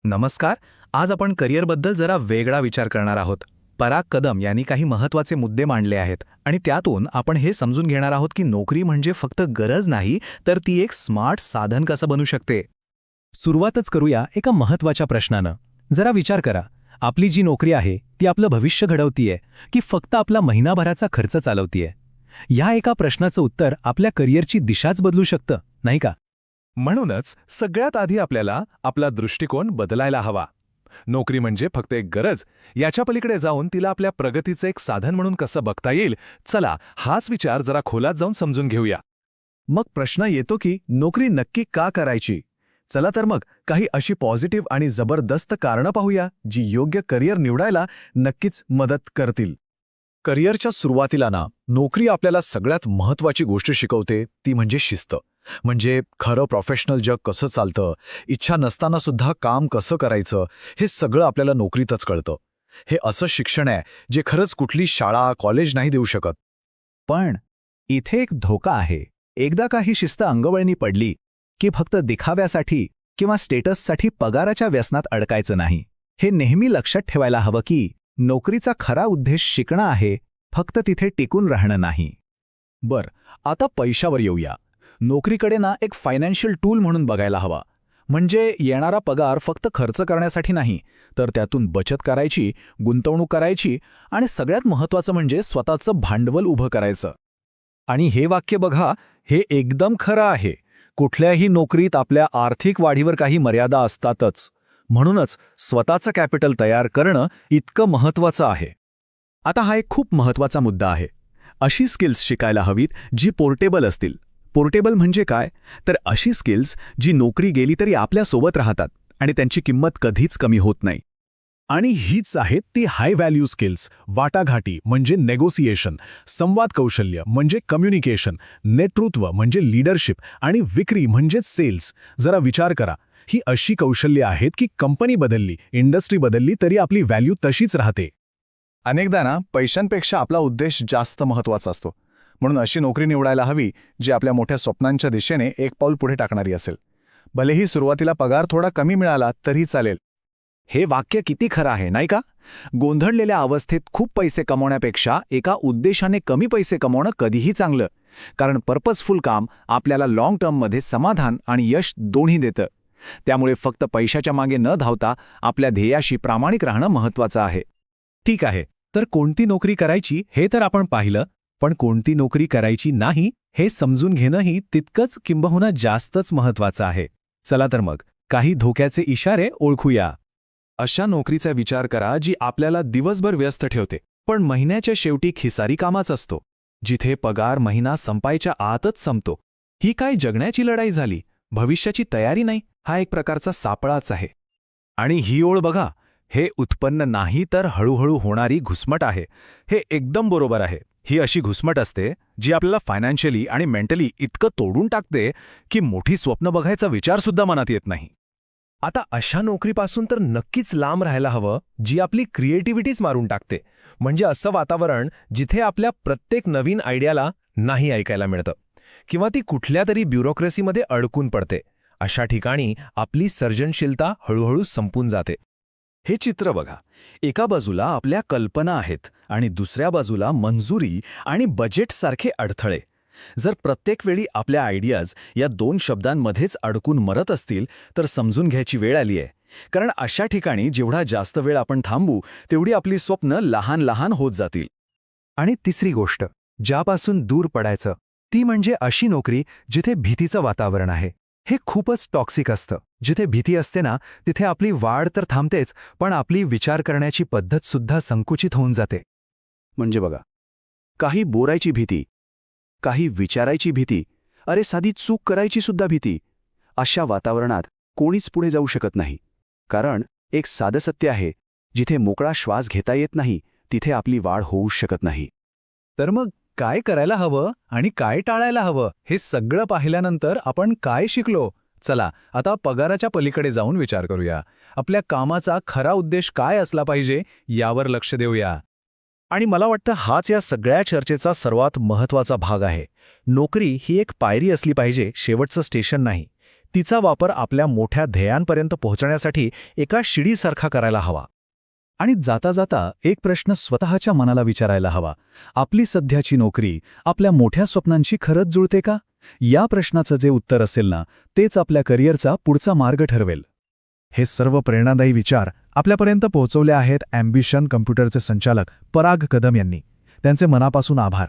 नमस्कार. आज आपण करिअरबद्दल जरा वेगळा विचार करणार आहोत. पराग कदम यांनी काही महत्त्वाचे मुद्दे मांडले आहेत आणि त्यातून आपण हे समजून घेणार आहोत की नोकरी म्हणजे फक्त गरज नाही, तर ती एक स्मार्ट साधन कसं बनू शकते. सुरुवातच करूया एका महत्त्वाच्या प्रश्नानं. जरा विचार करा, आपली जी नोकरी आहे ती आपलं भविष्य घडवतीये की फक्त आपला महिनाभराचा खर्च चालवतीये? ह्या एका प्रश्नाचं उत्तर आपल्या करिअरची दिशाच बदलू शकतं, नाही का? म्हणूनच सगळ्यात आधी आपल्याला आपला दृष्टिकोन बदलायला हवा. नोकरी म्हणजे फक्त एक गरज, याच्या पलीकडे जाऊन तिला आपल्या प्रगतीचं एक साधन म्हणून कसं बघता येईल, चला हाच विचार जरा खोलात जाऊन समजून घेऊया. मग प्रश्न येतो की नोकरी नक्की का करायची? चला तर मग काही अशी पॉझिटिव्ह आणि जबरदस्त कारणं पाहूया जी योग्य करिअर निवडायला नक्कीच मदत करतील. करिअरच्या सुरुवातीला नोकरी आपल्याला सगळ्यात महत्त्वाची गोष्ट शिकवते, ती म्हणजे शिस्त. म्हणजे खरं प्रोफेशनल जग कसं चालतं, इच्छा नसताना सुद्धा काम कसं करायचं, हे सगळं आपल्याला नोकरीतच कळतं. हे असं शिक्षण आहे जे खरंच कुठली शाळा कॉलेज नाही देऊ शकत. पण इथे एक धोका आहे. एकदा काही शिस्त अंगवळणी पडली की फक्त दिखाव्यासाठी किंवा स्टेटससाठी पगाराच्या व्यसनात अडकायचं नाही. हे नेहमी लक्षात ठेवायला हवं की नोकरीचा खरा उद्देश शिकणं आहे, फक्त तिथे टिकून राहणं नाही. आता पैशावर येऊया. नोकरीकडे एक फायनान्शियल टूल म्हणून बघायला हवा. म्हणजे येणारा पगार फक्त खर्च करण्यासाठी नाही, तर त्यातून बचत करायची, गुंतवणूक करायची आणि सगळ्यात महत्त्वाचं म्हणजे स्वतःचं भांडवल उभं करायचं. आणि हे वाक्य बघा, हे एकदम खरं आहे. कुठल्याही नोकरीत आपल्या आर्थिक वाढीवर काही मर्यादा असतातच. म्हणूनच स्वतःचं कॅपिटल तयार करणं इतकं महत्त्वाचं आहे. आता हा एक खूप महत्त्वाचा मुद्दा आहे. अशी स्किल्स शिकायला हवीत जी पोर्टेबल असतील. पोर्टेबल म्हणजे काय? तर अशी स्किल्स जी नोकरी गेली तरी आपल्यासोबत राहतात आणि त्यांची किंमत कधीच कमी होत नाही. आणि हीच आहेत ती हाय व्हॅल्यू स्किल्स. वाटाघाटी म्हणजे नेगोसिएशन, संवाद कौशल्य म्हणजे कम्युनिकेशन, नेतृत्व म्हणजे लीडरशिप आणि विक्री म्हणजे सेल्स. जरा विचार करा, ही अशी कौशल्य आहेत की कंपनी बदलली, इंडस्ट्री बदलली तरी आपली व्हॅल्यू तशीच राहते. अनेकदा पैशांपेक्षा आपला उद्देश जास्त महत्त्वाचा असतो. म्हणून अशी नोकरी निवडायला हवी जी आपल्या मोठ्या स्वप्नांच्या दिशेने एक पाऊल पुढे टाकणारी असेल. भलेही सुरुवातीला पगार थोडा कमी मिळाला तरी चालेल. हे वाक्य किती खरं आहे, नाही का? गोंधळलेल्या अवस्थेत खूप पैसे कमवण्यापेक्षा एका उद्देशाने कमी पैसे कमवणं कधीही चांगलं. कारण पर्पजफुल काम आपल्याला लाँग टर्ममध्ये समाधान आणि यश दोन्ही देतं. त्यामुळे फक्त पैशाच्या मागे न धावता आपल्या ध्येयाशी प्रामाणिक राहणं महत्त्वाचं आहे. ठीक आहे, तर कोणती नोकरी करायची हे तर आपण पाहिलं, पण कोणती नोकरी करायची नाही हे समजून घेणंही तितकंच किंबहुना जास्तच महत्त्वाचं आहे. चला तर मग काही धोक्याचे इशारे ओळखूया. अशा नोकरीचा विचार करा जी आपल्याला दिवसभर व्यस्त ठेवते, पण महिन्याच्या शेवटी खिसारी कामाच असतो. जिथे पगार महिना संपायच्या आतच संपतो. ही काय जगण्याची लढाई झाली, भविष्याची तयारी नाही. हा एक प्रकारचा सापळाच आहे. आणि ही ओळ बघा, हे उत्पन्न नाही तर हळूहळू होणारी घुसमट आहे. हे एकदम बरोबर आहे. ही अशी घुसमट असते जी आपल्याला फायनान्शियली आणि मेंटली इतकं तोडून टाकते की मोठी स्वप्न बघायचा विचारसुद्धा मनात येत नाही. आता अशा नोकरीपासून तर नक्कीच लांब राहायला हवं जी आपली क्रिएटिव्हिटीच मारून टाकते. म्हणजे असं वातावरण जिथे आपल्या प्रत्येक नवीन आयडियाला नाही ऐकायला मिळतं किंवा ती कुठल्या तरी ब्युरोक्रेसीमध्ये अडकून पडते. अशा ठिकाणी आपली सर्जनशीलता हळूहळू संपून जाते. हे चित्र बघा, एका बाजूला आपल्या कल्पना आहेत आणि दुसऱ्या बाजूला मंजुरी आणि बजेटसारखे अडथळे. जर प्रत्येक वेळी आपल्या आयडियाज या दोन शब्दांमध्येच अडकून मरत असतील तर समजून घ्यायची वेळ आली आहे. कारण अशा ठिकाणी जेवढा जास्त वेळ आपण थांबू तेवढी आपली स्वप्न लहान लहान होत जातील. आणि तिसरी गोष्ट ज्यापासून दूर पडायचं ती म्हणजे अशी नोकरी जिथे भीतीचं वातावरण आहे. हे खूपच टॉक्सिक असतं. जिथे भीती असते तिथे आपली वाढ तर थांबतेच, पण आपली विचार करण्याची पद्धतसुद्धा संकुचित होऊन जाते. म्हणजे बघा, काही बोलायची भीती, काही विचारायची भीती, अरे साधी चूक करायची सुद्धा भीती. अशा वातावरणात कोणीच पुढे जाऊ शकत नाही. कारण एक साधं सत्य आहे, जिथे मोकळा श्वास घेता येत नाही तिथे आपली वाढ होऊ शकत नाही. तर मग काय करायला हवं आणि काय टाळायला हवं हे सगळं पाहिल्यानंतर आपण काय शिकलो? चला आता पगाराच्या पलीकडे जाऊन विचार करूया. आपल्या कामाचा खरा उद्देश काय असला पाहिजे यावर लक्ष देऊया. आणि मला वाटतं हाच या सगळ्या चर्चेचा सर्वात महत्त्वाचा भाग आहे. नोकरी ही एक पायरी असली पाहिजे, शेवटचं स्टेशन नाही. तिचा वापर आपल्या मोठ्या ध्येयांपर्यंत पोहोचण्यासाठी एका शिडीसारखा करायला हवा. आणि जाता जाता एक प्रश्न स्वतःच्या मनाला विचारायला हवा, आपली सध्याची नोकरी आपल्या मोठ्या स्वप्नांशी खरंच जुळते का? या प्रश्नाचं जे उत्तर असेल ना, तेच आपल्या करिअरचा पुढचा मार्ग ठरवेल. हे सर्व प्रेरणादायी विचार आपल्यापर्यंत पोहोचवले आहेत ॲम्बिशन कम्प्युटरचे संचालक पराग कदम यांनी. त्यांचे मनापासून आभार.